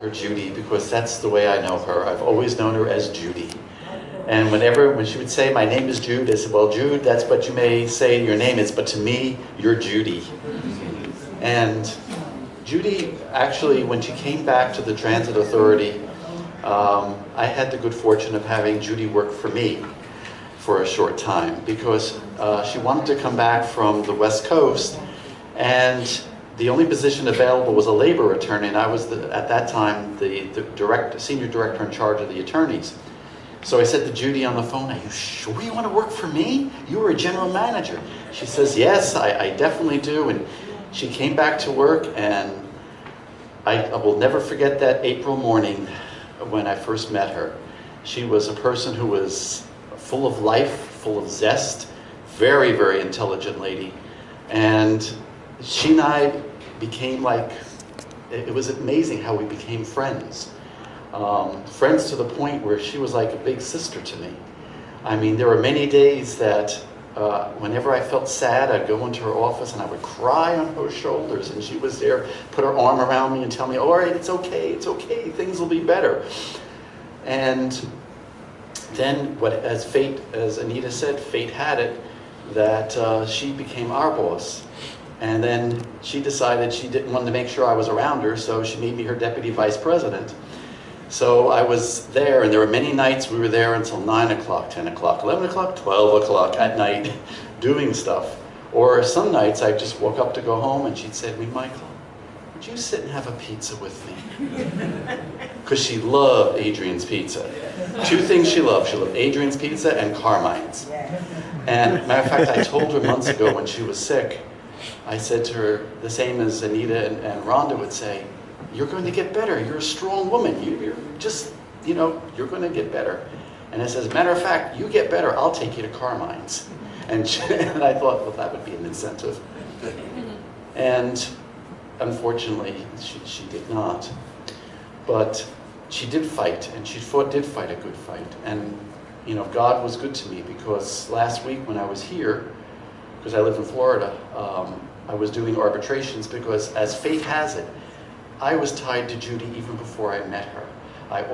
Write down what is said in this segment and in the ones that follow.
Her Judy, because that's the way I know her. I've always known her as Judy. And when she would say, "My name is Jude," I said, "Well, Jude, that's what you may say your name is, but to me, you're Judy." And Judy, actually, when she came back to the Transit Authority, I had the good fortune of having Judy work for me for a short time, because she wanted to come back from the West Coast, and the only position available was a labor attorney, and I was, at that time, the senior director in charge of the attorneys. So I said to Judy on the phone, "Are you sure you want to work for me? You were a general manager." She says, "Yes, I definitely do." And she came back to work, and I will never forget that April morning when I first met her. She was a person who was full of life, full of zest, very, very intelligent lady. And she and I became like, it was amazing how we became friends. Friends to the point where she was like a big sister to me. I mean, there were many days that whenever I felt sad, I'd go into her office and I would cry on her shoulders, and she was there, put her arm around me and tell me, "All right, it's okay, things will be better." And then, as Anita said, fate had it that she became our boss. And then she decided she didn't want to make sure I was around her, so she made me her deputy vice president. So I was there, and there were many nights we were there until 9 o'clock, 10 o'clock, 11 o'clock, 12 o'clock at night doing stuff. Or some nights I'd just woke up to go home, and she'd say to me, "Michael, would you sit and have a pizza with me?" Because she loved Adrian's Pizza. Two things she loved. She loved Adrian's Pizza and Carmine's. And matter of fact, I told her months ago when she was sick, I said to her, the same as Anita and Rhonda would say, "You're going to get better. You're a strong woman. You're just, you're going to get better." And I said, "As a matter of fact, you get better, I'll take you to Carmine's." And I thought, well, that would be an incentive. And unfortunately, she did not. But she did fight, and she did fight a good fight. And, God was good to me, because last week when I was here, because I live in Florida, I was doing arbitrations, because as fate has it, I was tied to Judy even before I met her.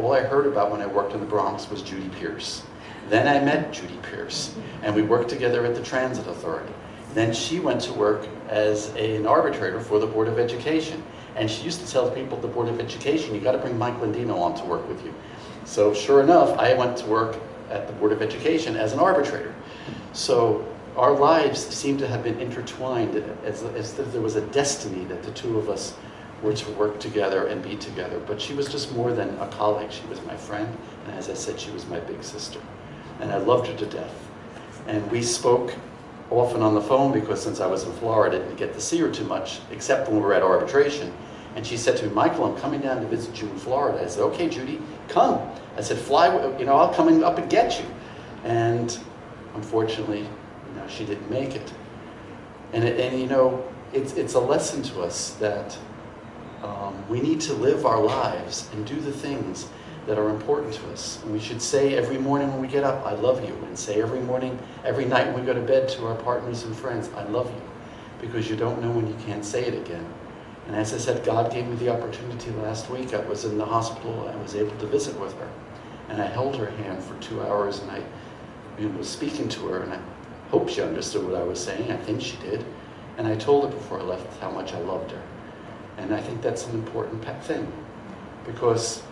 All I heard about when I worked in the Bronx was Judy Pierce. Then I met Judy Pierce, and we worked together at the Transit Authority. Then she went to work as an arbitrator for the Board of Education. And she used to tell people at the Board of Education, "You got to bring Mike Lendino on to work with you." So sure enough, I went to work at the Board of Education as an arbitrator. So our lives seem to have been intertwined, as if there was a destiny that the two of us were to work together and be together. But she was just more than a colleague. She was my friend, and as I said, she was my big sister. And I loved her to death. And we spoke often on the phone, because since I was in Florida, I didn't get to see her too much, except when we were at arbitration. And she said to me, "Michael, I'm coming down to visit you in Florida." I said, "Okay, Judy, come." I said, "Fly, I'll come up and get you." And unfortunately, she didn't make it. And it's a lesson to us that we need to live our lives and do the things that are important to us. And we should say every morning when we get up, "I love you," and say every night when we go to bed to our partners and friends, "I love you," because you don't know when you can't say it again. And as I said, God gave me the opportunity last week. I was in the hospital, I was able to visit with her. And I held her hand for 2 hours, and I was speaking to her, and I hope she understood what I was saying. I think she did. And I told her before I left how much I loved her. And I think that's an important thing, because,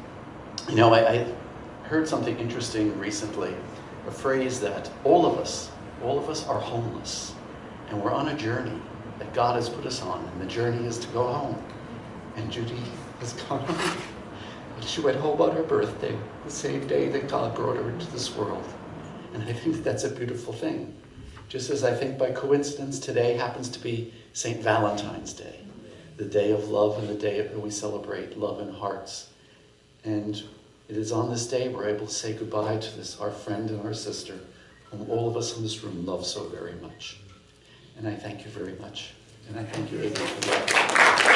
I heard something interesting recently, a phrase that all of us are homeless, and we're on a journey that God has put us on, and the journey is to go home. And Judy has gone home. She went home on her birthday, the same day that God brought her into this world. And I think that's a beautiful thing. Just as I think by coincidence today happens to be St. Valentine's Day, the day of love, and the day that we celebrate love in hearts. And it is on this day we're able to say goodbye to our friend and our sister, whom all of us in this room love so very much. And I thank you very much. And I thank you, Adrian, for that.